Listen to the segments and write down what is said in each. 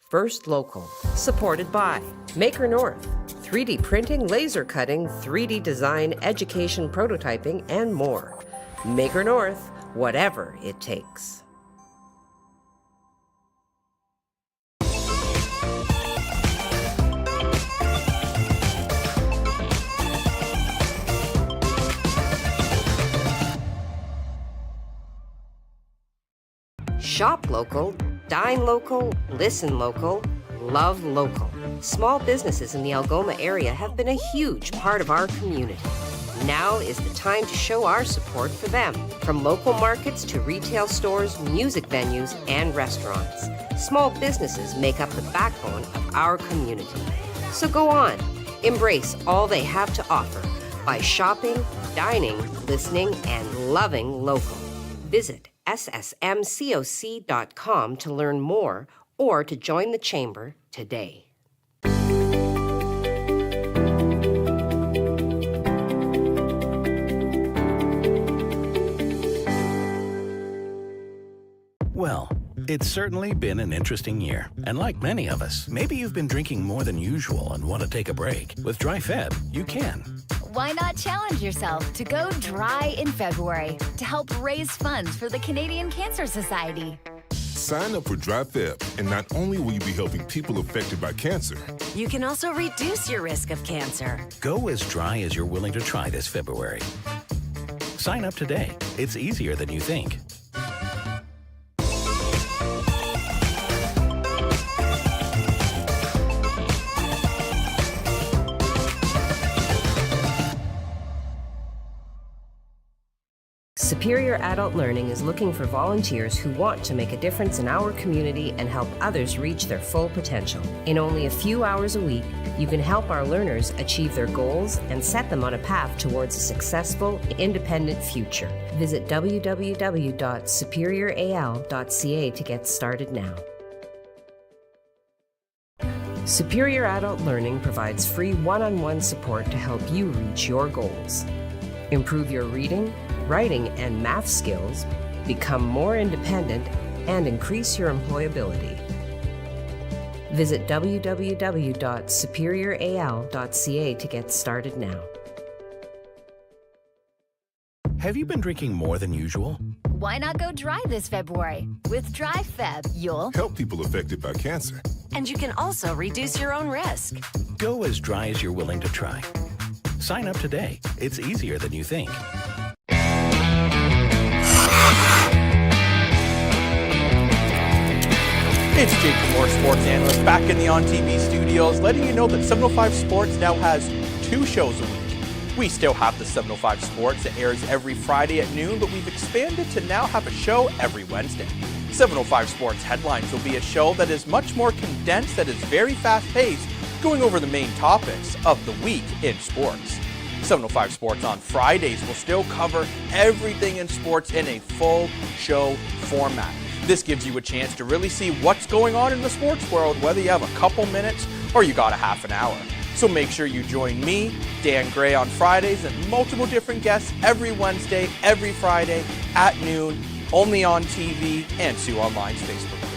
First Local, supported by Maker North, 3D printing, laser cutting, 3D design, education, prototyping, and more. Maker North, whatever it takes. Shop local, dine local, listen local, love local. Small businesses in the Algoma area have been a huge part of our community. Now is the time to show our support for them. From local markets to retail stores, music venues, and restaurants. Small businesses make up the backbone of our community. So go on, embrace all they have to offer by shopping, dining, listening, and loving local. Visit ssmcoc.com to learn more or to join the chamber today. Well, it's certainly been an interesting year. And like many of us, maybe you've been drinking more than usual and want to take a break. With Dry Feb, you can. Why not challenge yourself to go dry in February to help raise funds for the Canadian Cancer Society? Sign up for Dry Feb, and not only will you be helping people affected by cancer, you can also reduce your risk of cancer. Go as dry as you're willing to try this February. Sign up today. It's easier than you think. Superior Adult Learning is looking for volunteers who want to make a difference in our community and help others reach their full potential. In only a few hours a week, you can help our learners achieve their goals and set them on a path towards a successful, independent future. Visit www.superioral.ca to get started now. Superior Adult Learning provides free one-on-one support to help you reach your goals. Improve your reading, writing, and math skills, become more independent, and increase your employability. Visit www.superioral.ca to get started now. Have you been drinking more than usual? Why not go dry this February? With Dry Feb, you'll help people affected by cancer. And you can also reduce your own risk. Go as dry as you're willing to try. Sign up today. It's easier than you think. It's Jake Moore, sports analyst, back in the On TV studios, letting you know that 705 Sports now has 2 shows a week. We still have the 705 Sports that airs every Friday at noon, but we've expanded to now have a show every Wednesday. 705 Sports Headlines will be a show that is much more condensed, that is very fast-paced, going over the main topics of the week in sports. 705 Sports on Fridays will still cover everything in sports in a full show format. This gives you a chance to really see what's going on in the sports world, whether you have a couple minutes or you got a half an hour. So make sure you join me, Dan Gray, on Fridays and multiple different guests every Wednesday, every Friday at noon, only on TV and Sioux Online's Facebook page.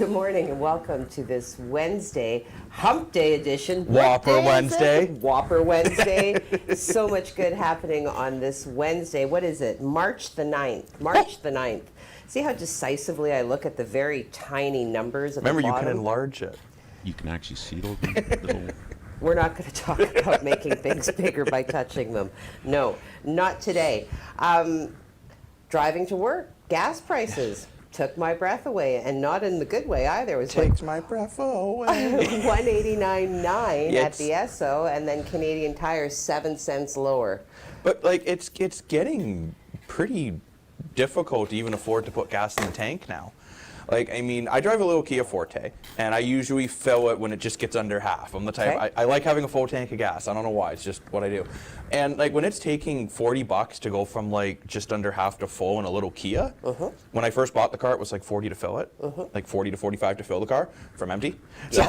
Good morning and welcome to this Wednesday, Hump Day edition. Whopper Wednesday. Whopper Wednesday. So much good happening on this Wednesday. What is it? March the 9th. March the 9th. See how decisively I look at the very tiny numbers at the Remember, you bottom? can enlarge it. You can actually see those little... We're not going to talk about making things bigger by touching them. No, not today. Driving to work, gas prices took my breath away, and not in the good way either. It was Takes my breath away. $189.9 at the Esso, and then Canadian Tire 7 cents lower. But like it's getting pretty difficult to even afford to put gas in the tank now. Like, I mean, I drive a little Kia Forte, and I usually fill it when it just gets under half. I'm the type, Okay. I like having a full tank of gas. I don't know why, it's just what I do. And like when it's taking $40 to go from like just under half to full in a little Kia, when I first bought the car, it was like 40 to fill it, like 40 to 45 to fill the car from empty. So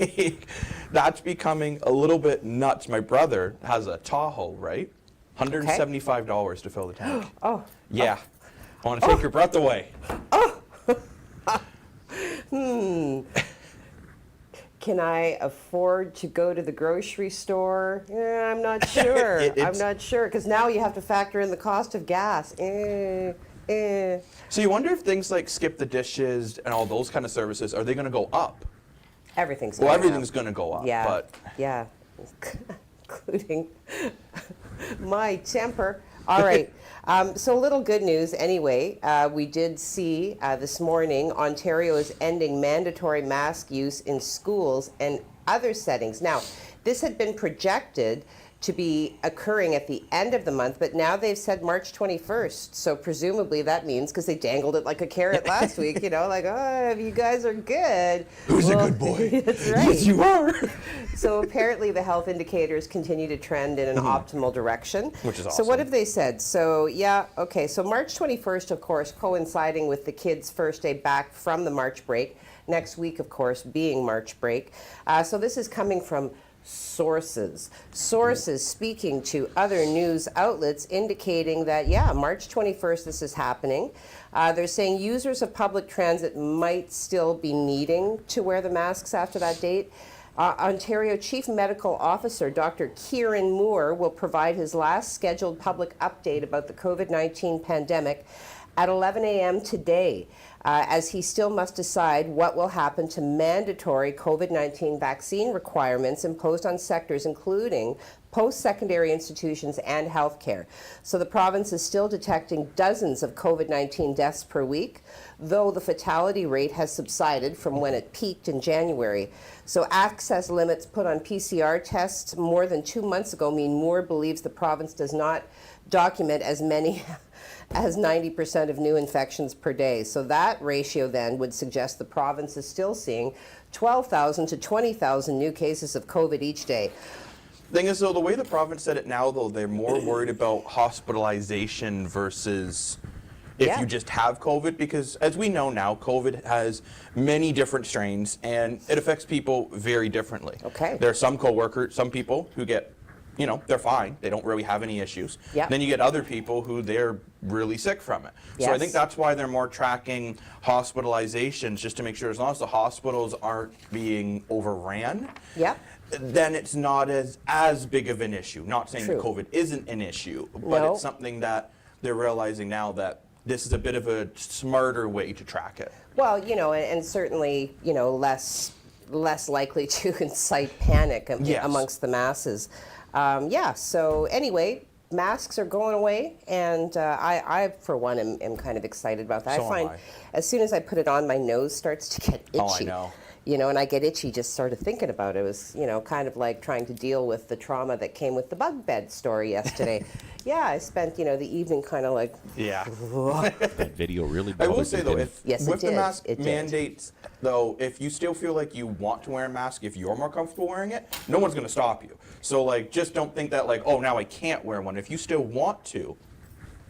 like, that's becoming a little bit nuts. My brother has a Tahoe, right? $175 to fill the tank. Oh. Yeah. I want to take your breath away. Can I afford to go to the grocery store? I'm not sure. I'm not sure, because now you have to factor in the cost of gas. So you wonder if things like skip the dishes and all those kind of services, are they going to go up? Everything's Well, going everything's up. going to go up. Yeah, But yeah, including my temper. All right, so a little good news anyway. We did see this morning Ontario is ending mandatory mask use in schools and other settings. Now, this had been projected to be occurring at the end of the month, but now they've said March 21st. So presumably that means, because they dangled it like a carrot last week, you know, like, oh, if you guys are good. who's a good boy? That's right. Yes, you are. So apparently the health indicators continue to trend in an optimal direction. Which is So what awesome. have they said? So yeah, okay, so March 21st, of course, coinciding with the kids' first day back from the March break. Next week, of course, being March break. So this is coming from sources speaking to other news outlets indicating that, yeah, March 21st this is happening. They're saying users of public transit might still be needing to wear the masks after that date. Ontario Chief Medical Officer Dr. Kieran Moore will provide his last scheduled public update about the COVID-19 pandemic at 11 a.m. today, as he still must decide what will happen to mandatory COVID-19 vaccine requirements imposed on sectors including post-secondary institutions and healthcare. So the province is still detecting dozens of COVID-19 deaths per week, though the fatality rate has subsided from when it peaked in January. So access limits put on PCR tests more than 2 months ago mean Moore believes the province does not document as many as 90% of new infections per day. So that ratio then would suggest the province is still seeing 12,000 to 20,000 new cases of COVID each day. Thing is, though, the way the province said it now, though, they're more worried about hospitalization versus if you just have COVID, because as we know now, COVID has many different strains and it affects people very differently. Okay. There are some coworkers, some people who get, you know, they're fine. They don't really have any issues. Yeah. Then you get other people who they're really sick from it. So I Yes. think that's why they're more tracking hospitalizations, just to make sure as long as the hospitals aren't being overran, Yep. then it's not as big of an issue. Not saying that True. COVID isn't an issue, but No. it's something that they're realizing now that this is a bit of a smarter way to track it. Well, you know, and certainly, you know, less likely to incite panic Yes. amongst the masses. Yeah, so anyway, masks are going away, and I for one, am kind of excited about that. So I am find I. as soon as I put it on, my nose starts to get itchy. Oh, I know. You know, and I get itchy just sort of thinking about it. It was, you know, kind of like trying to deal with the trauma that came with the bug bed story yesterday. Yeah, I spent, you know, the evening kind of like, Yeah. That video really I will bothered say you, though, didn't if Yes, it with the did. mask It did. mandates, though, if you still feel like you want to wear a mask, if you're more comfortable wearing it, no one's going to stop you. So like, just don't think that like, oh, now I can't wear one. If you still want to,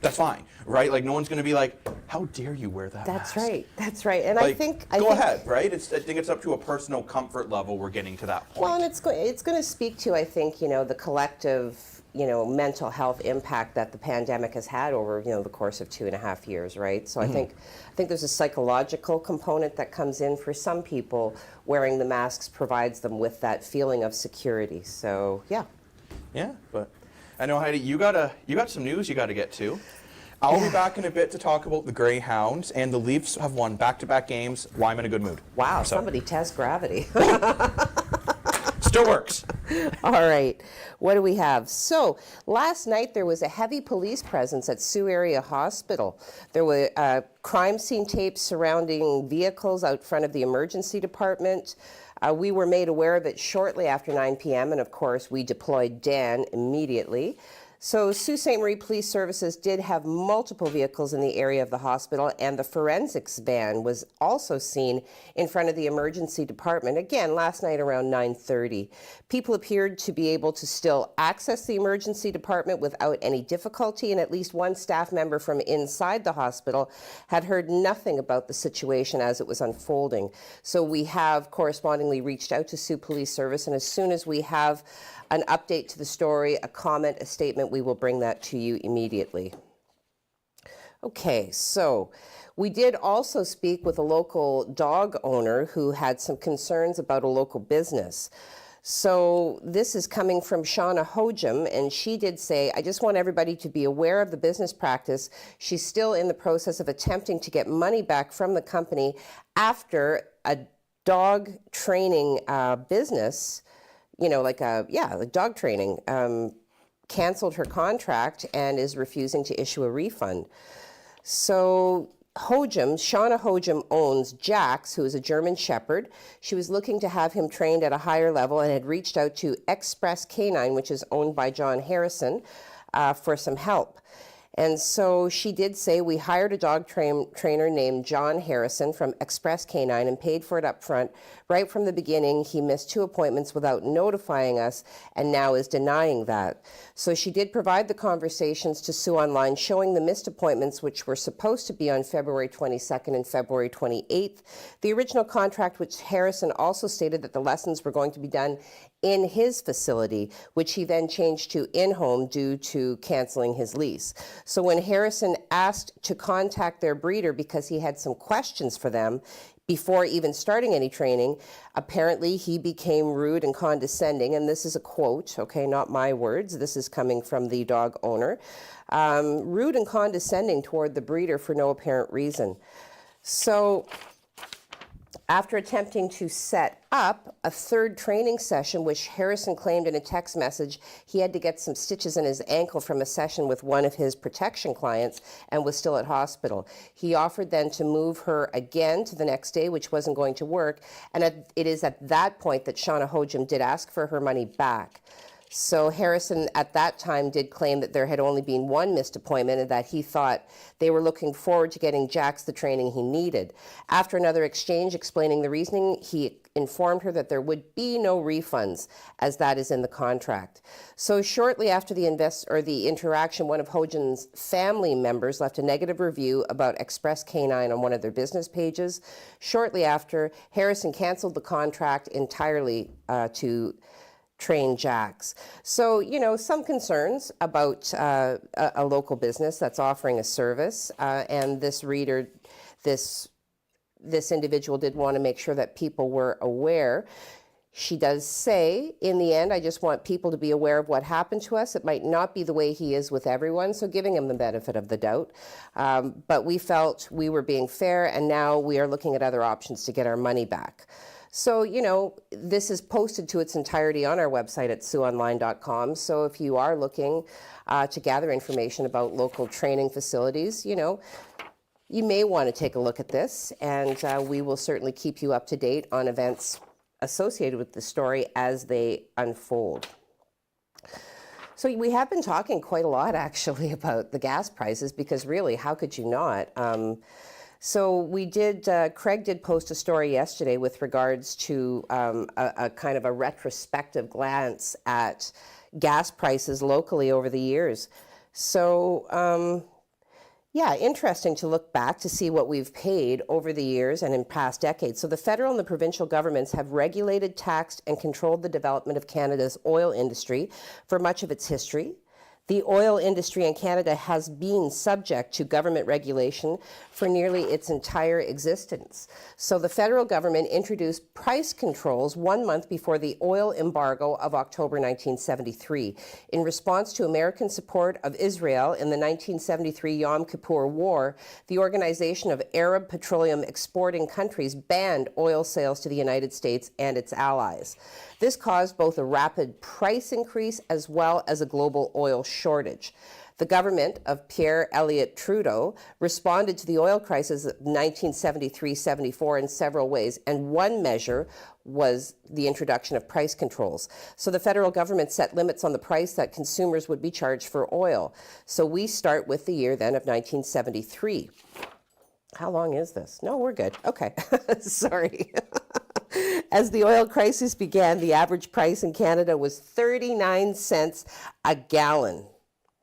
that's fine, right? Like, no one's going to be like, how dare you wear that that's mask? right, that's right. And Like, I think go ahead, right? I think it's up to a personal comfort level. We're getting to that point. Well, and it's going to speak to, I think, you know, the collective mental health impact that the pandemic has had over, the course of 2.5 years, right? So I think there's a psychological component that comes in for some people. Wearing the masks provides them with that feeling of security. So yeah. Yeah, but I know, Heidi, you got some news you got to get to. I'll be back in a bit to talk about the Greyhounds, and the Leafs have won back-to-back games. Why I'm in a good mood. Wow, somebody test gravity. Still works. All right, what do we have? So last night there was a heavy police presence at Sault Area Hospital. There were crime scene tapes surrounding vehicles out front of the emergency department. We were made aware of it shortly after 9 p.m. and of course we deployed Dan immediately. So Sault Ste. Marie Police Services did have multiple vehicles in the area of the hospital, and the forensics van was also seen in front of the emergency department, again, last night around 9:30. People appeared to be able to still access the emergency department without any difficulty, and at least one staff member from inside the hospital had heard nothing about the situation as it was unfolding. So we have correspondingly reached out to Sault Police Service, and as soon as we have an update to the story, a comment, a statement, we will bring that to you immediately. Okay, so we did also speak with a local dog owner who had some concerns about a local business. So this is coming from Shauna Hojum, and she did say, I just want everybody to be aware of the business practice. She's still in the process of attempting to get money back from the company after a dog training business, like dog training, canceled her contract and is refusing to issue a refund. So Shauna Hojum owns Jax, who is a German Shepherd. She was looking to have him trained at a higher level and had reached out to Express Canine, which is owned by John Harrison, for some help. And so she did say, we hired a dog trainer named John Harrison from Express Canine and paid for it up front. Right from the beginning, he missed 2 appointments without notifying us and now is denying that. So she did provide the conversations to Sue Online showing the missed appointments, which were supposed to be on February 22nd and February 28th. The original contract, which Harrison also stated that the lessons were going to be done in his facility, which he then changed to in-home due to canceling his lease. So when Harrison asked to contact their breeder because he had some questions for them before even starting any training, apparently he became rude and condescending, and this is a quote, okay, not my words, this is coming from the dog owner, rude and condescending toward the breeder for no apparent reason. So after attempting to set up a third training session, which Harrison claimed in a text message, he had to get some stitches in his ankle from a session with one of his protection clients and was still at hospital. He offered then to move her again to the next day, which wasn't going to work. And it is at that point that Shauna Hojum did ask for her money back. So Harrison at that time did claim that there had only been one missed appointment and that he thought they were looking forward to getting Jax the training he needed. After another exchange explaining the reasoning, he informed her that there would be no refunds, as that is in the contract. So shortly after the interaction, one of Hojum's family members left a negative review about Express Canine on one of their business pages. Shortly after, Harrison canceled the contract entirely to train Jax. So, some concerns about a local business that's offering a service, and this individual did want to make sure that people were aware. She does say, in the end, I just want people to be aware of what happened to us. It might not be the way he is with everyone, so giving him the benefit of the doubt. But we felt we were being fair, and now we are looking at other options to get our money back. So, this is posted to its entirety on our website at SiouxOnline.com. So if you are looking to gather information about local training facilities, you may want to take a look at this, and we will certainly keep you up to date on events associated with the story as they unfold. So we have been talking quite a lot, actually, about the gas prices, because really, how could you not? So Craig did post a story yesterday with regards to a kind of a retrospective glance at gas prices locally over the years. So, interesting to look back to see what we've paid over the years and in past decades. So the federal and the provincial governments have regulated, taxed, and controlled the development of Canada's oil industry for much of its history. The oil industry in Canada has been subject to government regulation for nearly its entire existence. So the federal government introduced price controls 1 month before the oil embargo of October 1973 in response to American support of Israel in the 1973 Yom Kippur War. The Organization of Arab Petroleum Exporting Countries banned oil sales to the United States and its allies. This caused both a rapid price increase as well as a global oil shortage. The government of Pierre Elliott Trudeau responded to the oil crisis of 1973-74 in several ways, and one measure was the introduction of price controls. So the federal government set limits on the price that consumers would be charged for oil. So we start with the year then of 1973. How long is this? No, we're good. Okay. Sorry. As the oil crisis began, the average price in Canada was 39 cents a gallon.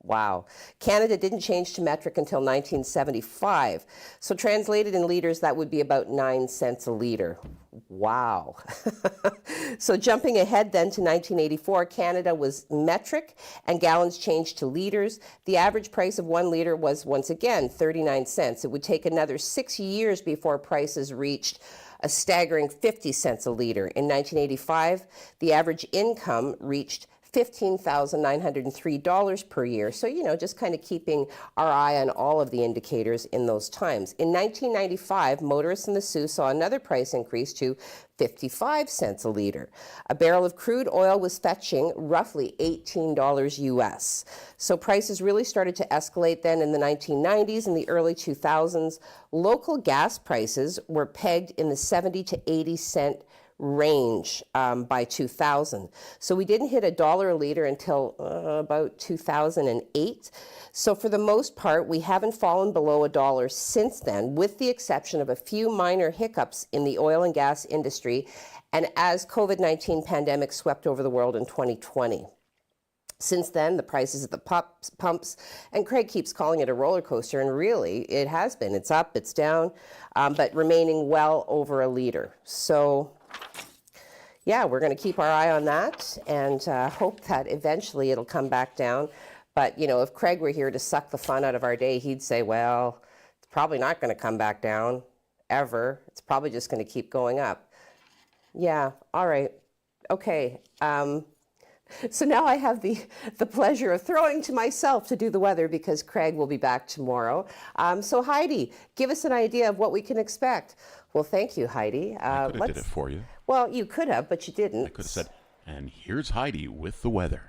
Wow. Canada didn't change to metric until 1975. So translated in liters, that would be about 9 cents a liter. Wow. So jumping ahead then to 1984, Canada was metric and gallons changed to liters. The average price of 1 liter was once again 39 cents. It would take another 6 years before prices reached a staggering 50 cents a liter. In 1985, the average income reached $15,903 per year. So, just kind of keeping our eye on all of the indicators in those times. In 1995, motorists in the Sault saw another price increase to 55 cents a liter. A barrel of crude oil was fetching roughly $18 US. So prices really started to escalate then in the 1990s and the early 2000s. Local gas prices were pegged in the 70 to 80 cent range by 2000. So we didn't hit $1 a liter until about 2008. So for the most part, we haven't fallen below $1 since then, with the exception of a few minor hiccups in the oil and gas industry, and as COVID-19 pandemic swept over the world in 2020. Since then, the prices at the pumps, and Craig keeps calling it a roller coaster, and really, it has been. It's up, it's down, but remaining well over a liter. So yeah, we're going to keep our eye on that and hope that eventually it'll come back down. But, if Craig were here to suck the fun out of our day, he'd say, well, it's probably not going to come back down ever. It's probably just going to keep going up. Yeah, all right. Okay. So now I have the pleasure of throwing to myself to do the weather because Craig will be back tomorrow. So Heidi, give us an idea of what we can expect. Well, thank you, Heidi. I could have did it for you. Well, you could have, but you didn't. I could have said, and here's Heidi with the weather.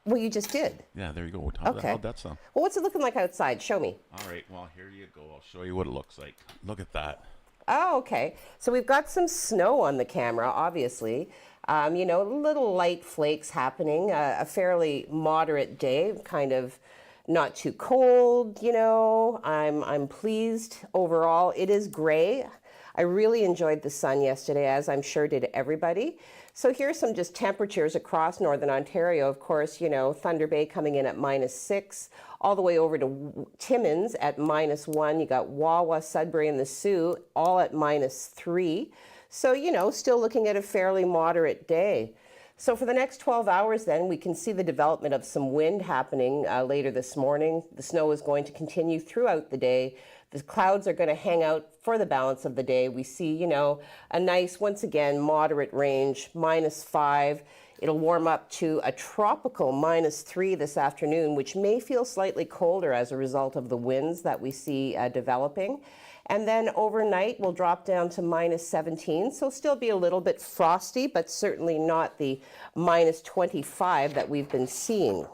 Well, you just did. Yeah, there you go. How'd that sound? Well, what's it looking like outside? Show me. All right, well, here you go. I'll show you what it looks like. Look at that. Oh, okay. So we've got some snow on the camera, obviously. Little light flakes happening, a fairly moderate day, kind of not too cold, I'm pleased overall. It is gray. I really enjoyed the sun yesterday, as I'm sure did everybody. So here's some just temperatures across Northern Ontario. Of course, Thunder Bay coming in at -6, all the way over to Timmins at -1. You got Wawa, Sudbury, and the Sault all at -3. So, still looking at a fairly moderate day. So for the next 12 hours then, we can see the development of some wind happening later this morning. The snow is going to continue throughout the day. The clouds are going to hang out for the balance of the day. We see, a nice, once again, moderate range, -5. It'll warm up to a tropical -3 this afternoon, which may feel slightly colder as a result of the winds that we see developing. And then overnight, we'll drop down to -17, so still be a little bit frosty, but certainly not the -25 that we've been seeing.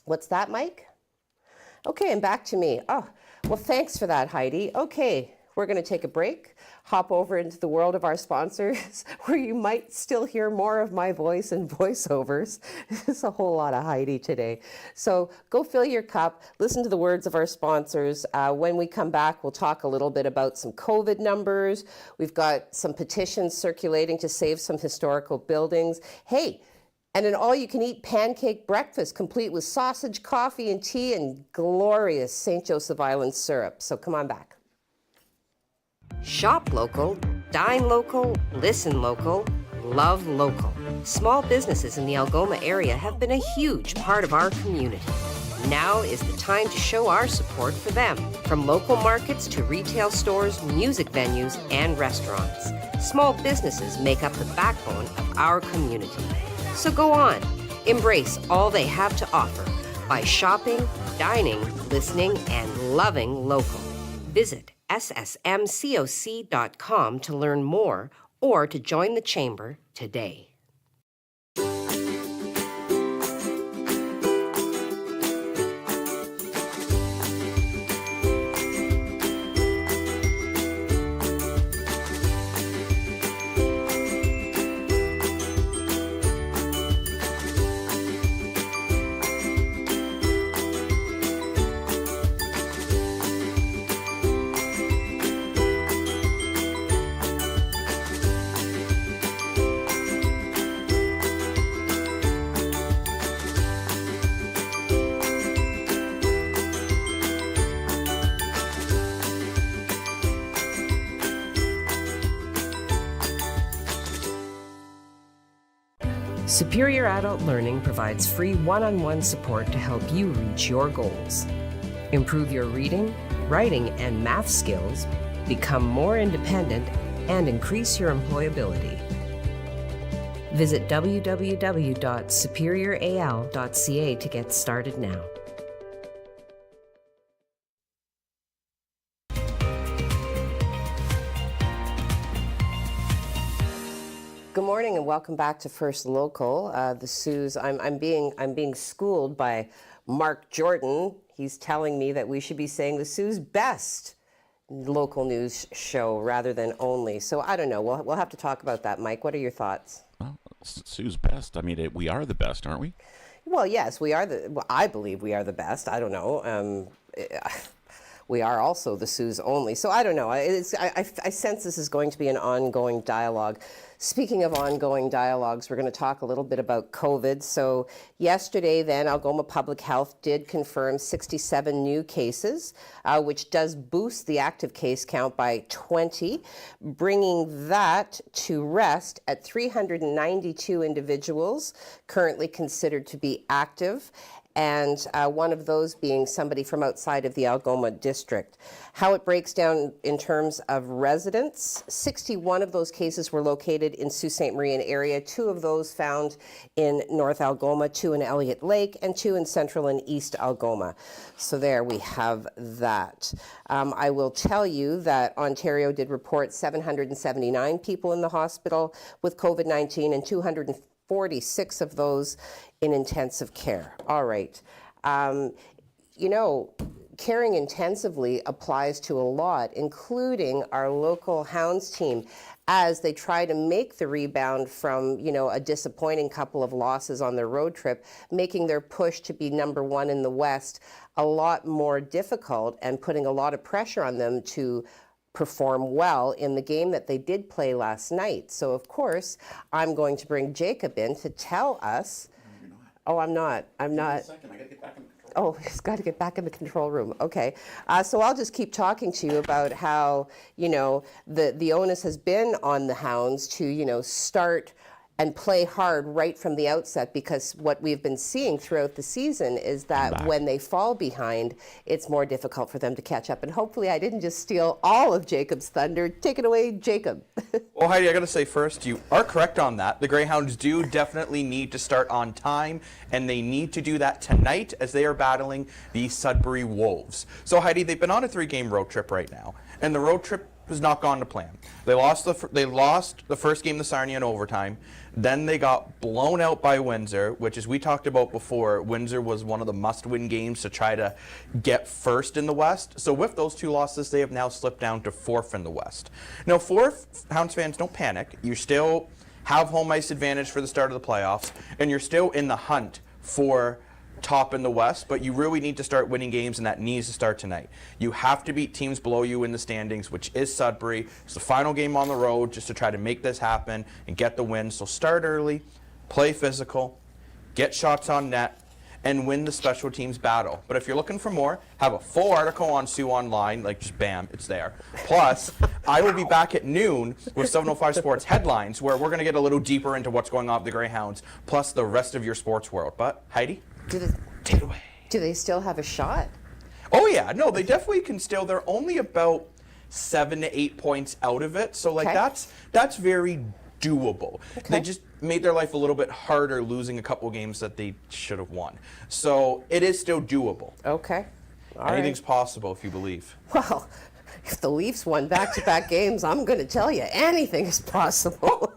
What's that, Mike? Okay, and back to me. Oh, well, thanks for that, Heidi. Okay, we're going to take a break, hop over into the world of our sponsors, where you might still hear more of my voice and voiceovers. There's a whole lot of Heidi today. So go fill your cup, listen to the words of our sponsors. When we come back, we'll talk a little bit about some COVID numbers. We've got some petitions circulating to save some historical buildings. Hey, and an all-you-can-eat pancake breakfast, complete with sausage, coffee, and tea, and glorious St. Joseph Island syrup. So come on back. Shop local, dine local, listen local, love local. Small businesses in the Algoma area have been a huge part of our community. Now is the time to show our support for them. From local markets to retail stores, music venues, and restaurants, small businesses make up the backbone of our community. So go on, embrace all they have to offer by shopping, dining, listening, and loving local. Visit ssmcoc.com to learn more or to join the Chamber today. Superior Adult Learning provides free one-on-one support to help you reach your goals. Improve your reading, writing, and math skills, become more independent, and increase your employability. Visit www.superioral.ca to get started now. Good morning and welcome back to First Local. The Sue's. I'm being schooled by Mark Jordan. He's telling me that we should be saying the Sue's best local news show rather than only. So I don't know. We'll have to talk about that. Mike, what are your thoughts? Well, Sue's best. I mean, we are the best, aren't we? Well, yes, we are I believe we are the best. I don't know. We are also the Sue's only. So I don't know. I sense this is going to be an ongoing dialogue. Speaking of ongoing dialogues, we're going to talk a little bit about COVID. So yesterday then, Algoma Public Health did confirm 67 new cases, which does boost the active case count by 20, bringing that to rest at 392 individuals currently considered to be active, and one of those being somebody from outside of the Algoma district. How it breaks down in terms of residents, 61 of those cases were located in Sault Ste. Marie and area, 2 of those found in North Algoma, 2 in Elliott Lake, and 2 in Central and East Algoma. So there we have that. I will tell you that Ontario did report 779 people in the hospital with COVID-19 and 246 of those in intensive care. All right. Caring intensively applies to a lot, including our local Hounds team, as they try to make the rebound from, a disappointing couple of losses on their road trip, making their push to be number 1 in the West a lot more difficult and putting a lot of pressure on them to perform well in the game that they did play last night. So, of course, I'm going to bring Jacob in to tell us. No, you're not. Oh, I'm not. I'm not. Give me a second. I gotta get back in the control room. Oh, he's got to get back in the control room. Okay. So I'll just keep talking to you about how, the onus has been on the Hounds to, start and play hard right from the outset, because what we've been seeing throughout the season is that when they fall behind, it's more difficult for them to catch up. And hopefully I didn't just steal all of Jacob's thunder. Take it away, Jacob. Well, Heidi, I got to say first, you are correct on that. The Greyhounds do definitely need to start on time, and they need to do that tonight as they are battling the Sudbury Wolves. So, Heidi, they've been on a 3-game road trip right now, and the road trip has not gone to plan. They lost the first game, the Sarnia, in overtime. Then they got blown out by Windsor, which, as we talked about before, Windsor was one of the must-win games to try to get first in the West. So with those 2 losses, they have now slipped down to 4th in the West. Now, 4th, Hounds fans, don't panic. You still have home ice advantage for the start of the playoffs, and you're still in the hunt for top in the West, but you really need to start winning games, and that needs to start tonight. You have to beat teams below you in the standings, which is Sudbury. It's the final game on the road just to try to make this happen and get the win. So start early, play physical, get shots on net, and win the special teams battle. But if you're looking for more, have a full article on Sue online, like just bam, it's there. Plus, I will be back at noon with 705 Sports Headlines, where we're going to get a little deeper into what's going on with the Greyhounds, plus the rest of your sports world. But Heidi? Take it away. Do they still have a shot? Oh yeah, no, they definitely can still. They're only about 7 to 8 points out of it, so like Okay. that's very doable. Okay. They just made their life a little bit harder losing a couple games that they should have won. So it is still doable. Okay. All right. Anything's possible if you believe. Well, if the Leafs won back-to-back games, I'm going to tell you, anything is possible.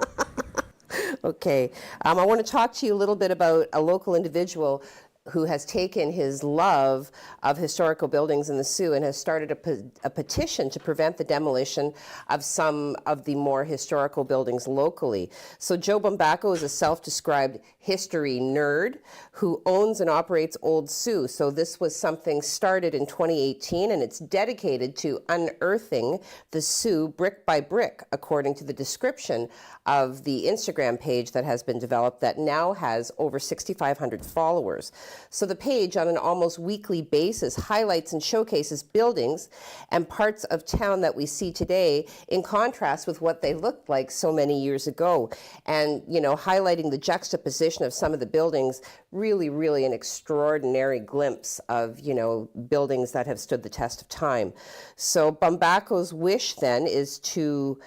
Okay. I want to talk to you a little bit about a local individual who has taken his love of historical buildings in the Soo and has started a petition to prevent the demolition of some of the more historical buildings locally. So Joe Bumbacco is a self-described history nerd who owns and operates Old Soo. So this was something started in 2018, and it's dedicated to unearthing the Soo brick by brick, according to the description of the Instagram page that has been developed that now has over 6,500 followers. So the page, on an almost weekly basis, highlights and showcases buildings and parts of town that we see today in contrast with what they looked like so many years ago. And, you know, highlighting the juxtaposition of some of the buildings, really an extraordinary glimpse of, you know, buildings that have stood the test of time. So Bumbacco's wish then is to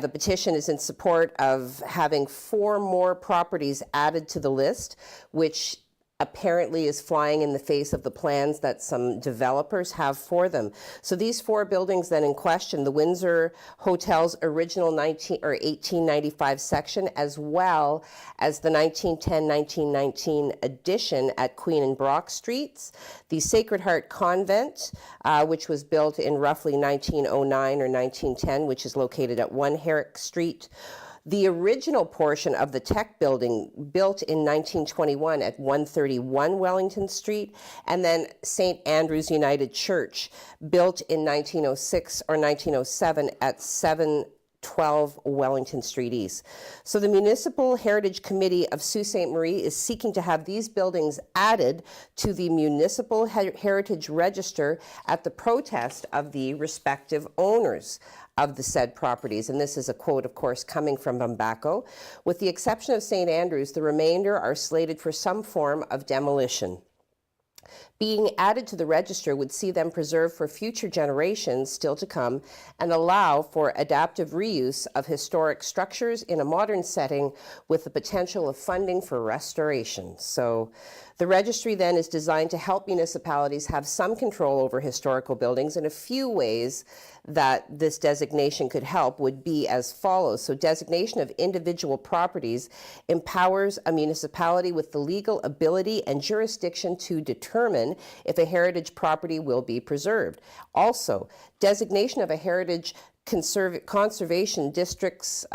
the petition is in support of having 4 more properties added to the list, which apparently is flying in the face of the plans that some developers have for them. So these 4 buildings then in question, the Windsor Hotel's original 1895 section, as well as the 1910-1919 addition at Queen and Brock Streets, the Sacred Heart Convent, which was built in roughly 1909 or 1910, which is located at 1 Herrick Street, the original portion of the Tech Building, built in 1921 at 131 Wellington Street, and then St. Andrew's United Church, built in 1906 or 1907 at 712 Wellington Street East. So the Municipal Heritage Committee of Sault Ste. Marie is seeking to have these buildings added to the Municipal Heritage Register at the protest of the respective owners of the said properties. And this is a quote, of course, coming from Bumbacco. With the exception of St. Andrews, the remainder are slated for some form of demolition. Being added to the register would see them preserved for future generations still to come and allow for adaptive reuse of historic structures in a modern setting with the potential of funding for restoration. So the registry then is designed to help municipalities have some control over historical buildings, and a few ways that this designation could help would be as follows. So designation of individual properties empowers a municipality with the legal ability and jurisdiction to determine if a heritage property will be preserved. Also, designation of a heritage conservation districts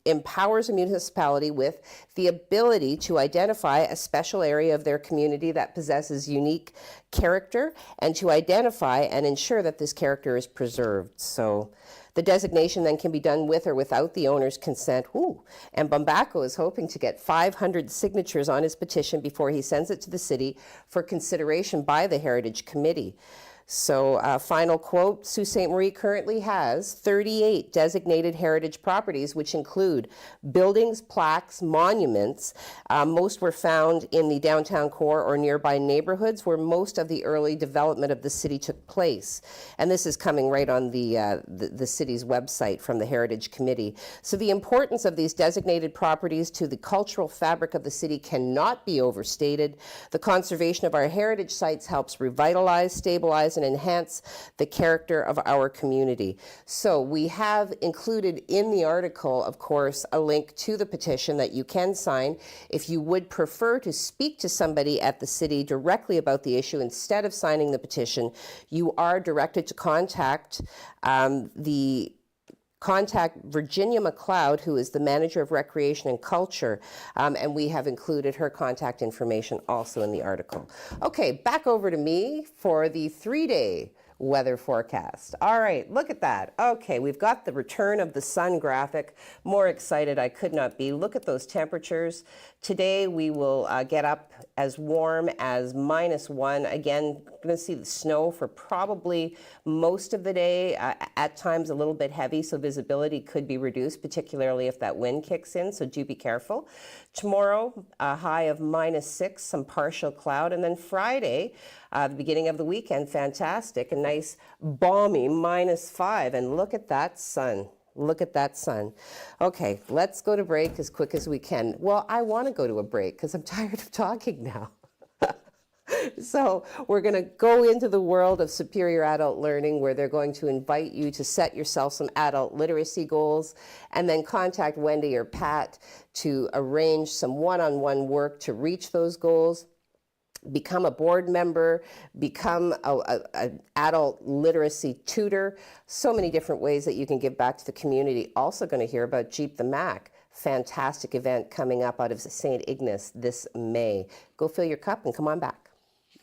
empowers a municipality with the ability to identify a special area of their community that possesses unique character and to identify and ensure that this character is preserved. So the designation then can be done with or without the owner's consent. Ooh. And Bumbacco is hoping to get 500 signatures on his petition before he sends it to the city for consideration by the Heritage Committee. So final quote, Sault Ste. Marie currently has 38 designated heritage properties, which include buildings, plaques, monuments. Most were found in the downtown core or nearby neighborhoods where most of the early development of the city took place. And this is coming right on the city's website from the Heritage Committee. So the importance of these designated properties to the cultural fabric of the city cannot be overstated. The conservation of our heritage sites helps revitalize, stabilize, and enhance the character of our community. So we have included in the article, of course, a link to the petition that you can sign. If you would prefer to speak to somebody at the city directly about the issue instead of signing the petition, you are directed to contact Virginia McLeod, who is the manager of recreation and culture, and we have included her contact information also in the article. Okay, back over to me for the 3-day weather forecast. All right, look at that. Okay, we've got the return of the sun graphic. More excited I could not be. Look at those temperatures. Today we will get up as warm as -1. Again, going to see the snow for probably most of the day, at times a little bit heavy, so visibility could be reduced, particularly if that wind kicks in, so do be careful. Tomorrow, a high of -6, some partial cloud, and then Friday, the beginning of the weekend, fantastic, a nice balmy -5, and look at that sun. Look at that sun. Okay, let's go to break as quick as we can. Well, I want to go to a break because I'm tired of talking now. So we're going to go into the world of superior adult learning, where they're going to invite you to set yourself some adult literacy goals and then contact Wendy or Pat to arrange some one-on-one work to reach those goals. Become a board member, become an adult literacy tutor. So many different ways that you can give back to the community. Also going to hear about Jeep the Mac. Fantastic event coming up out of St. Ignace this May. Go fill your cup and come on back.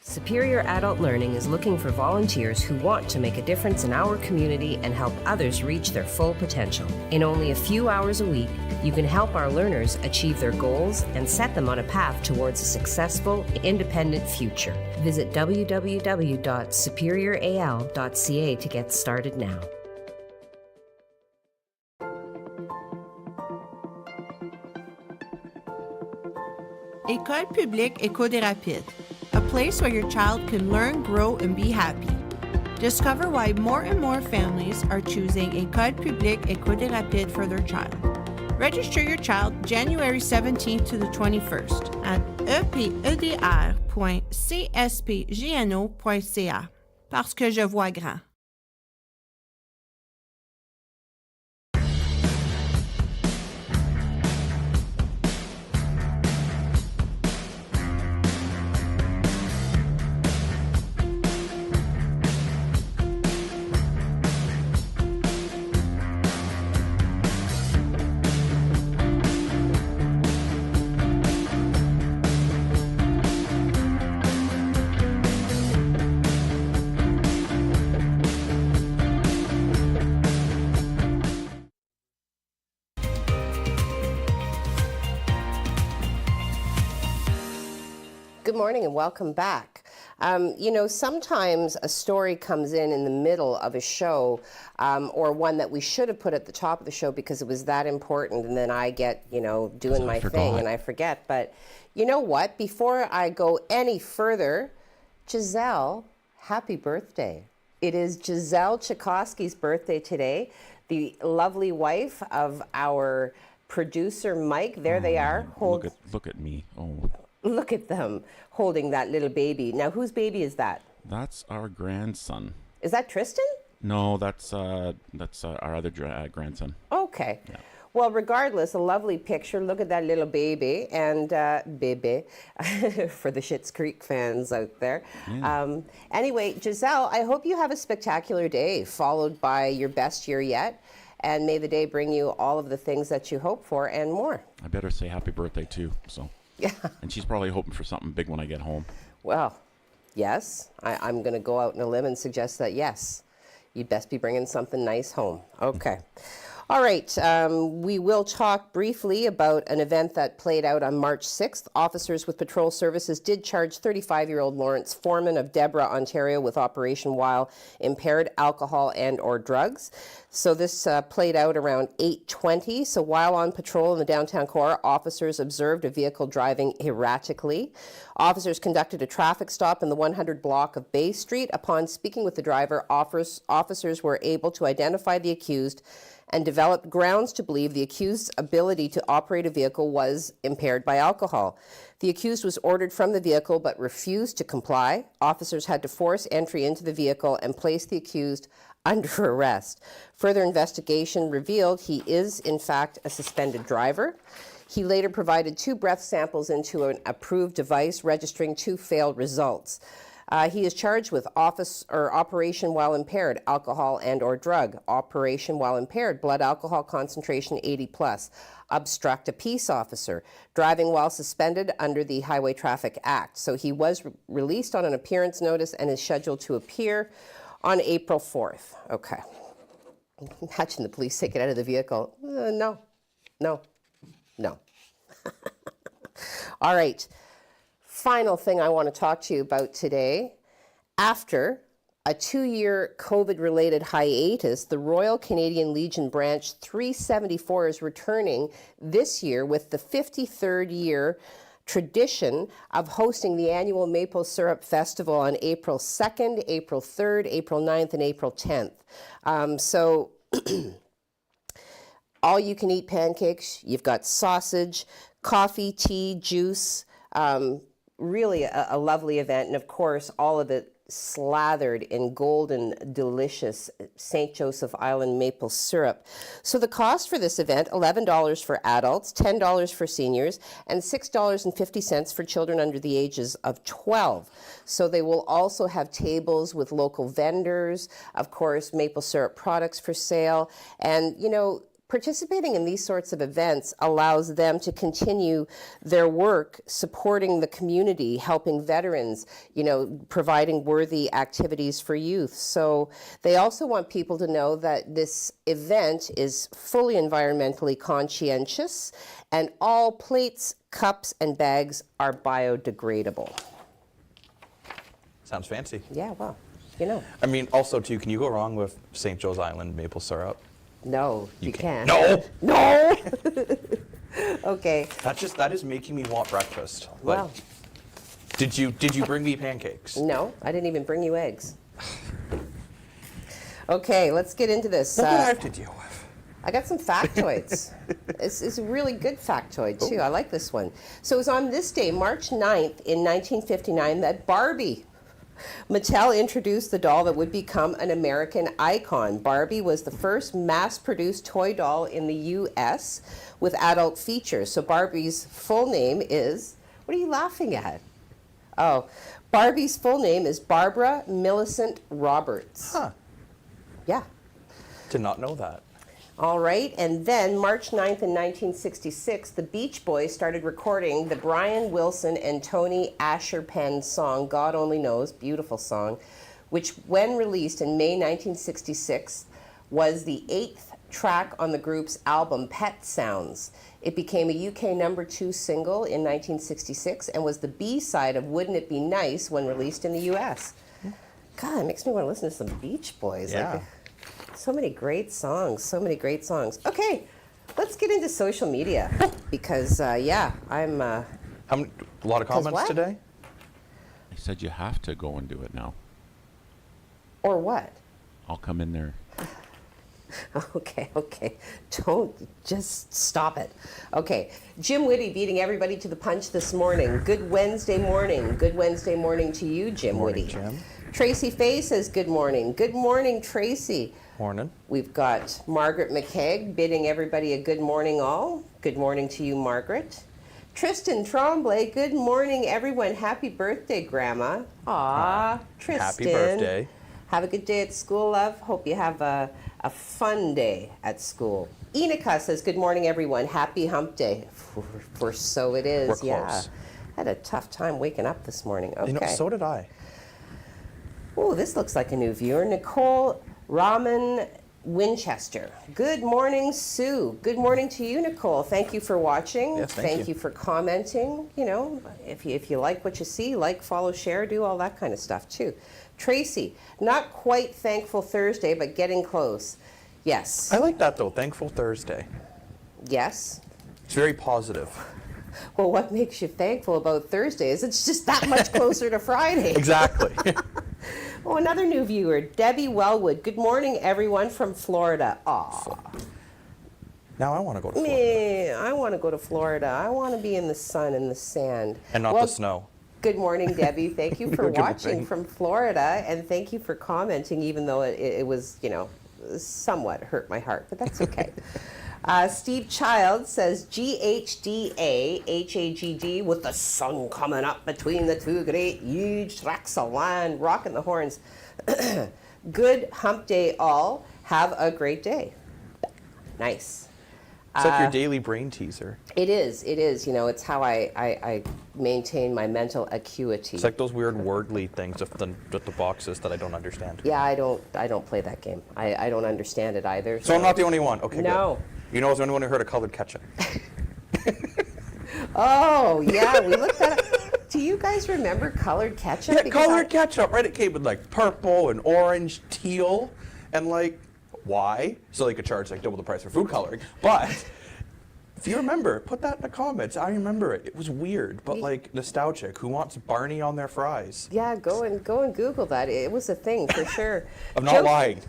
Superior Adult Learning is looking for volunteers who want to make a difference in our community and help others reach their full potential. In only a few hours a week, you can help our learners achieve their goals and set them on a path towards a successful, independent future. Visit www.superioral.ca to get started now. École publique Éco des Rapides, a place where your child can learn, grow, and be happy. Discover why more and more families are choosing École publique Éco des Rapides for their child. Register your child January 17th to the 21st at epedr.cspgno.ca. Parce que je vois grand. Good morning and welcome back. You know, sometimes a story comes in the middle of a show, or one that we should have put at the top of the show because it was that important, and then I get, you know, doing my thing and I forget. But you know what? Before I go any further, Giselle, happy birthday. It is Giselle Tchaikovsky's birthday today, the lovely wife of our producer, Mike. There they are. Look at me. Oh. Look at them holding that little baby. Now, whose baby is that? That's our grandson. Is that Tristan? No, that's our other grandson. Okay. Yeah. Well, regardless, a lovely picture. Look at that little baby and baby for the Schitt's Creek fans out there. Yeah. Anyway, Giselle, I hope you have a spectacular day followed by your best year yet. And may the day bring you all of the things that you hope for and more. I better say happy birthday too. So. Yeah. And she's probably hoping for something big when I get home. Well, yes. I'm going to go out on a limb and suggest that, yes, you'd best be bringing something nice home. Okay. All right. We will talk briefly about an event that played out on March 6th. Officers with patrol services did charge 35-year-old Lawrence Foreman of Deborah, Ontario, with operation while impaired alcohol and or drugs. So this played out around 8:20. So while on patrol in the downtown core, officers observed a vehicle driving erratically. Officers conducted a traffic stop in the 100 block of Bay Street. Upon speaking with the driver, officers were able to identify the accused and developed grounds to believe the accused's ability to operate a vehicle was impaired by alcohol. The accused was ordered from the vehicle but refused to comply. Officers had to force entry into the vehicle and place the accused under arrest. Further investigation revealed he is, in fact, a suspended driver. He later provided 2 breath samples into an approved device, registering 2 failed results. He is charged with operation while impaired, alcohol and or drug. Operation while impaired, blood alcohol concentration 80+. Obstruct a peace officer. Driving while suspended under the Highway Traffic Act. So he was released on an appearance notice and is scheduled to appear on April 4th. Okay. Imagine the police take it out of the vehicle. No. All right. Final thing I want to talk to you about today. After a 2-year COVID-related hiatus, the Royal Canadian Legion Branch 374 is returning this year with the 53rd year tradition of hosting the annual Maple Syrup Festival on April 2nd, April 3rd, April 9th, and April 10th. So all you can eat pancakes, you've got sausage, coffee, tea, juice, really a lovely event. And of course, all of it slathered in golden, delicious St. Joseph Island maple syrup. So the cost for this event, $11 for adults, $10 for seniors, and $6.50 for children under the ages of 12. So they will also have tables with local vendors, of course, maple syrup products for sale. And, you know, participating in these sorts of events allows them to continue their work supporting the community, helping veterans, you know, providing worthy activities for youth. So they also want people to know that this event is fully environmentally conscientious and all plates, cups, and bags are biodegradable. Sounds fancy. Yeah, well, you know. I mean, also, too, can you go wrong with St. Joe's Island maple syrup? No, you can't. No! No! Okay. That is making me want breakfast. Well. Did you bring me pancakes? No, I didn't even bring you eggs. Okay, let's get into this. What do I have to deal with? I got some factoids. It's a really good factoid, too. I like this one. So it was on this day, March 9th in 1959, that Barbie, Mattel introduced the doll that would become an American icon. Barbie was the first mass-produced toy doll in the U.S. with adult features. So Barbie's full name is, what are you laughing at? Oh, Barbie's full name is Barbara Millicent Roberts. Huh. Yeah. Did not know that. All right, and then March 9th in 1966, the Beach Boys started recording the Brian Wilson and Tony Asher penned song, God Only Knows, beautiful song, which when released in May 1966 was the 8th track on the group's album Pet Sounds. It became a UK #2 single in 1966 and was the B-side of Wouldn't It Be Nice when released in the US. God, it makes me want to listen to some Beach Boys. Yeah. So many great songs, so many great songs. Okay, let's get into social media because, yeah, I'm... A lot of comments what? today? I said you have to go and do it now. Or what? I'll come in there. Okay. Don't just stop it. Okay, Jim Whitty beating everybody to the punch this morning. Good Wednesday morning. Good Wednesday morning to you, Jim Morning, Whitty. Jim. Tracy Fay says good morning. Good morning, Tracy. Morning. We've got Margaret McKegg bidding everybody a good morning all. Good morning to you, Margaret. Tristan Tremblay, good morning, everyone. Happy birthday, Grandma. Aw, Tristan. Happy birthday. Have a good day at school, love. Hope you have a fun day at school. Enika says, good morning, everyone. Happy hump day. For so it is. We're close. Yeah. I had a tough time waking up this morning. Okay. You know, so did I. Oh, this looks like a new viewer. Nicole Raman Winchester. Good morning, Sue. Good morning to you, Nicole. Thank you for watching. Yes, thank you for commenting. You know, if you like what you see, like, follow, share, do all that kind of stuff too. Tracy, not quite Thankful Thursday, but getting close. Yes. I like that though, Thankful Thursday. Yes. It's very positive. Well, what makes you thankful about Thursday is it's just that much closer to Friday. Exactly. Oh, another new viewer, Debbie Wellwood. Good morning, everyone from Florida. Aw. Now I want to go to Florida. Me, I want to go to Florida. I want to be in the sun and the sand. And not the snow. Good morning, Debbie. Thank you for Good watching morning. from Florida, and thank you for commenting, even though it was, you know, somewhat hurt my heart, but that's okay. Steve Child says, GHDA, HAGD, with the sun coming up between the two great huge tracts of land, rocking the horns. Good hump day all. Have a great day. Nice. It's like your daily brain teaser. It is. You know, it's how I maintain my mental acuity. It's like those weird wordly things with the boxes that I don't understand. Yeah, I don't play that game. I don't understand it either. So I'm not the only one. Okay, no. Good. You know I was the only one who heard of colored ketchup. Oh, yeah, we looked at it. Do you guys remember colored ketchup? Yeah, Because colored ketchup, right? It came with like purple and orange, teal, and like, why? So they could charge like double the price for food coloring. But if you remember, put that in the comments. I remember it. It was weird, but like nostalgic. Who wants Barney on their fries? Yeah, go and Google that. It was a thing for sure. I'm not lying.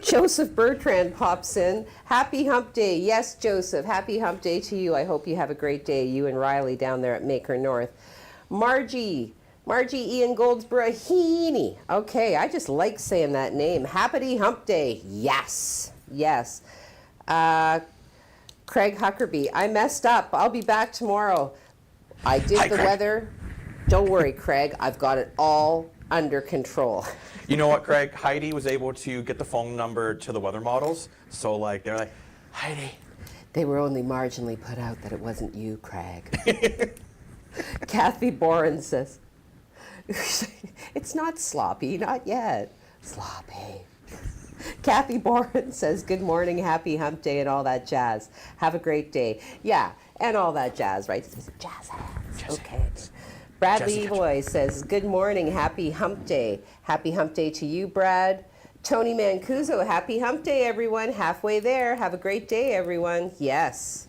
Joseph Bertrand pops in. Happy Hump Day. Yes, Joseph. Happy Hump Day to you. I hope you have a great day. You and Riley down there at Maker North. Margie Ian Goldsborough Heaney. Okay, I just like saying that name. Happy Hump Day. Yes. Craig Huckerby. I messed up. I'll be back tomorrow. I did the Craig. weather. Don't worry, Craig. I've got it all under control. You know what, Craig? Heidi was able to get the phone number to the weather models. So like, they're like, Heidi. They were only marginally put out that it wasn't you, Craig. Kathy Boren says, it's not sloppy, not yet. Sloppy. Kathy Boren says, good morning, happy hump day, and all that jazz. Have a great day. Yeah, and all that jazz, right? Jazz hands. Okay. Bradley Boy says, good morning, happy hump day. Happy hump day to you, Brad. Tony Mancuso, happy hump day, everyone. Halfway there. Have a great day, everyone. Yes.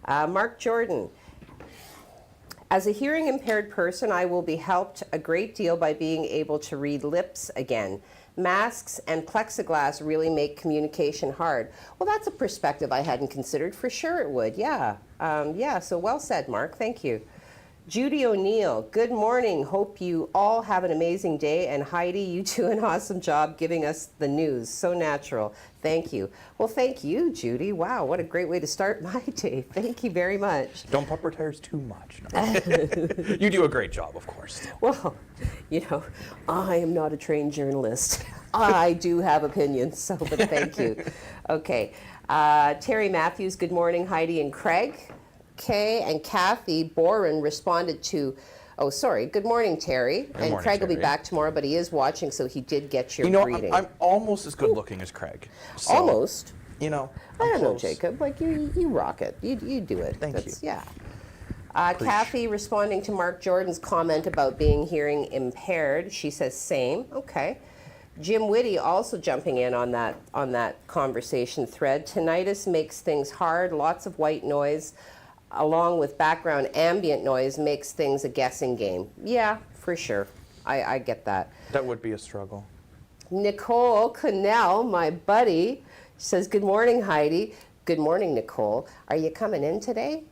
Mark Jordan. As a hearing impaired person, I will be helped a great deal by being able to read lips again. Masks and plexiglass really make communication hard. Well, that's a perspective I hadn't considered. For sure it would, yeah. So well said, Mark. Thank you. Judy O'Neill, good morning. Hope you all have an amazing day. And Heidi, you do an awesome job giving us the news. So natural. Thank you. Well, thank you, Judy. Wow, what a great way to start my day. Thank you very much. Don't pump her tires too much. No. You do a great job, of course. Well, you know, I am not a trained journalist. I do have opinions, but thank you. Okay. Terry Matthews, good morning, Heidi and Craig. Kay and Kathy Boren responded to, good morning, Terry. Good and morning, Craig will be Terry. back tomorrow, but he is watching, so he did get your You know, greeting. I'm almost as good looking as Craig. So, Almost. You know, I don't know, close. Jacob. Like, you rock it. You do it. Thank you. Yeah. Kathy responding to Mark Jordan's comment about being hearing impaired. She says, same. Okay. Jim Whitty also jumping in on that conversation thread. Tinnitus makes things hard. Lots of white noise, along with background ambient noise, makes things a guessing game. Yeah, for sure. I get that. That would be a struggle. Nicole Cannell, my buddy, says, good morning, Heidi. Good morning, Nicole. Are you coming in today?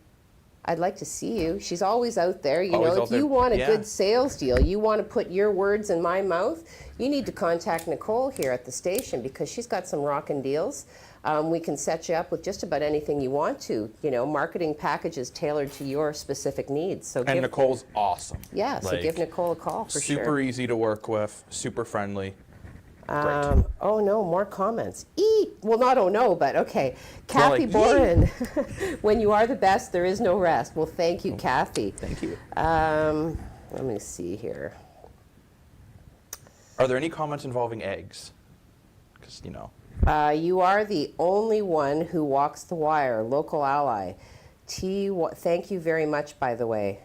I'd like to see you. She's always out there. You Always know, out if there. you want a Yeah. good sales deal, you want to put your words in my mouth, you need to contact Nicole here at the station because she's got some rockin' deals. We can set you up with just about anything you want to. You know, marketing packages tailored to your specific needs. So And Nicole's awesome. Yeah, so Like, give Nicole a call for sure. super easy to work with, super friendly. Oh no, more comments. Well, not oh no, but okay. More Kathy like, Boren, when you are the best, there is no rest. Well, thank you, Kathy. Thank you. Let me see here. Are there any comments involving eggs? Because, you know. You are the only one who walks the wire, local ally. Thank you very much, by the way.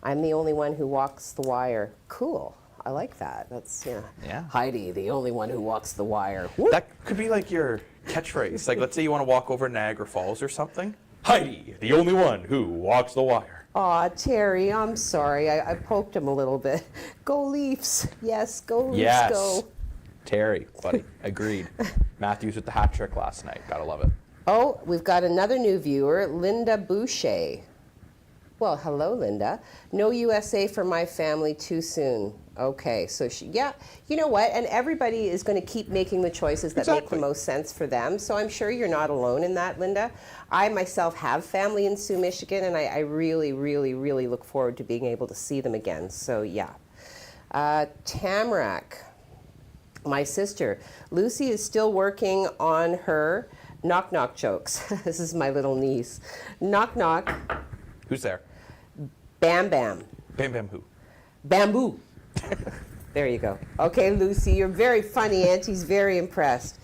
I'm the only one who walks the wire. Cool. I like that. That's, Yeah. Heidi, the only one who walks the wire. That could be like your catchphrase. Like, let's say you want to walk over Niagara Falls or something. Heidi, the only one who walks the wire. Aw, Terry, I'm sorry. I poked him a little bit. Go Leafs. Yes, go Leafs, Yes. go. Terry, buddy, agreed. Matthews with the hat trick last night. Gotta love it. Oh, we've got another new viewer, Linda Boucher. Well, hello, Linda. No USA for my family too soon. Okay, so you know what? And everybody is going to keep making the choices that make the most sense for them. So I'm sure you're not alone in that, Linda. I myself have family in Sioux, Michigan, and I really, really, really look forward to being able to see them again. So yeah. Tamarack, my sister. Lucy is still working on her Knock knock jokes. This is my little niece. Knock knock. Who's there? Bam bam. Bam Bam who? Bamboo. There you go. Okay, Lucy, you're very funny. Auntie's very impressed.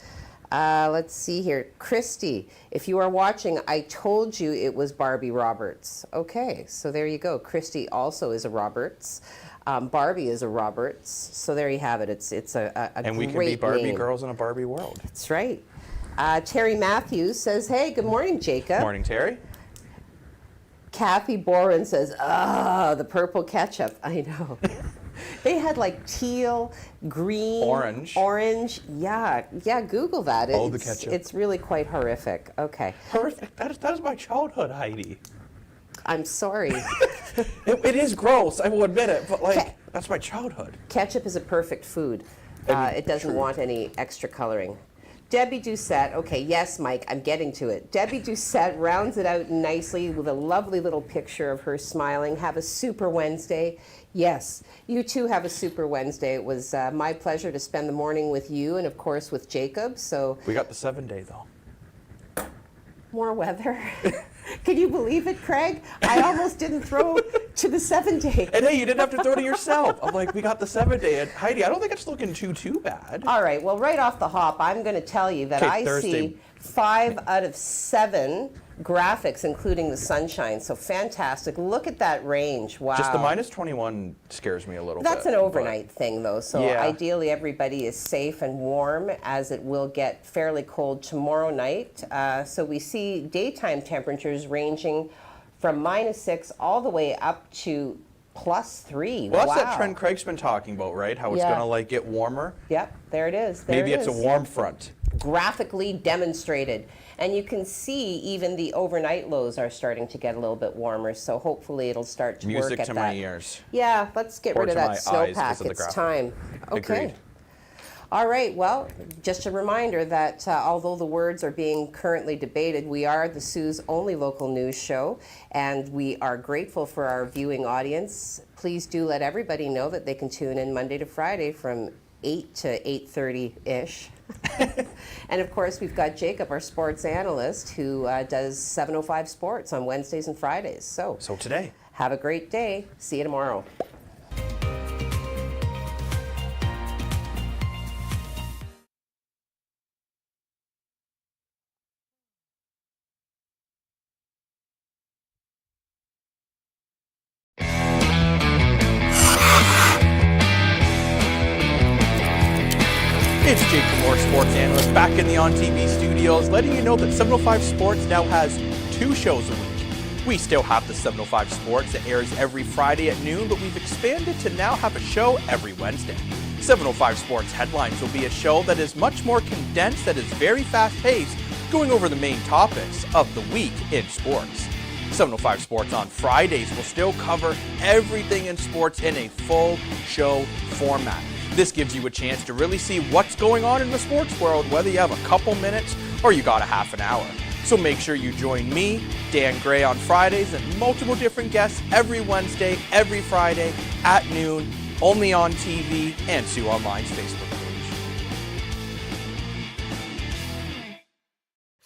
Let's see here. Christy, if you are watching, I told you it was Barbie Roberts. Okay, so there you go. Christy also is a Roberts. Barbie is a Roberts. So there you have it. It's a And we great can be Barbie name. girls in a Barbie world. That's right. Terry Matthews says, hey, good morning, Jacob. Morning, Terry. Kathy Boren says, the purple ketchup. I know. They had like teal, green, orange. Yeah, Google that. The ketchup. It's really quite horrific. Okay. Horrific. That is my childhood, Heidi. I'm sorry. It is gross, I will admit it, but like, that's my childhood. Ketchup is a perfect food. It doesn't want any extra coloring. Debbie Doucette, okay, yes, Mike, I'm getting to it. Debbie Doucette rounds it out nicely with a lovely little picture of her smiling. Have a super Wednesday. Yes, you too have a super Wednesday. It was my pleasure to spend the morning with you and, of course, with Jacob. So we got the 7-day, though. More weather. Can you believe it, Craig? I almost didn't throw to the 7-day. And hey, you didn't have to throw to yourself. I'm like, we got the 7-day. And Heidi, I don't think it's looking too bad. All right, well, right off the hop, I'm going to tell you that I Thursday. see 5 out of 7 graphics, including the sunshine. So fantastic. Look at that range. Wow. Just the -21 scares me a little bit. That's an overnight thing, though. So Yeah. ideally, everybody is safe and warm, as it will get fairly cold tomorrow night. So we see daytime temperatures ranging from -6 all the way up to +3. Well, that's wow. that trend Craig's been talking about, right? How it's Yeah. going to like get warmer. Yep, there it is. There Maybe it it's a is. warm front. Graphically demonstrated. And you can see even the overnight lows are starting to get a little bit warmer, so hopefully it'll start to work Music at to that. my ears. Yeah, let's get Or rid of to my that eyes 'cause snowpack. of the It's graphic. time. Okay. Agreed. All right, well, just a reminder that although the words are being currently debated, we are the Sioux's only local news show, and we are grateful for our viewing audience. Please do let everybody know that they can tune in Monday to Friday from 8 to 8:30-ish. And of course, we've got Jacob, our sports analyst, who does 7:05 Sports on Wednesdays and Fridays. So today. Have a great day. See you tomorrow. It's Jake Moore, sports analyst, back in the On TV studios, letting you know that 705 Sports now has 2 shows a week. We still have the 705 Sports that airs every Friday at noon, but we've expanded to now have a show every Wednesday. 705 Sports Headlines will be a show that is much more condensed, that is very fast-paced, going over the main topics of the week in sports. 705 Sports on Fridays will still cover everything in sports in a full show format. This gives you a chance to really see what's going on in the sports world, whether you have a couple minutes or you got a half an hour. So make sure you join me, Dan Gray, on Fridays and multiple different guests every Wednesday, every Friday at noon, only on TV and Sioux Online's Facebook page.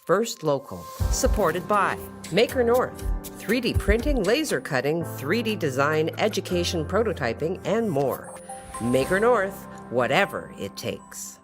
First Local, supported by Maker North, 3D printing, laser cutting, 3D design, education, prototyping, and more. Maker North, whatever it takes.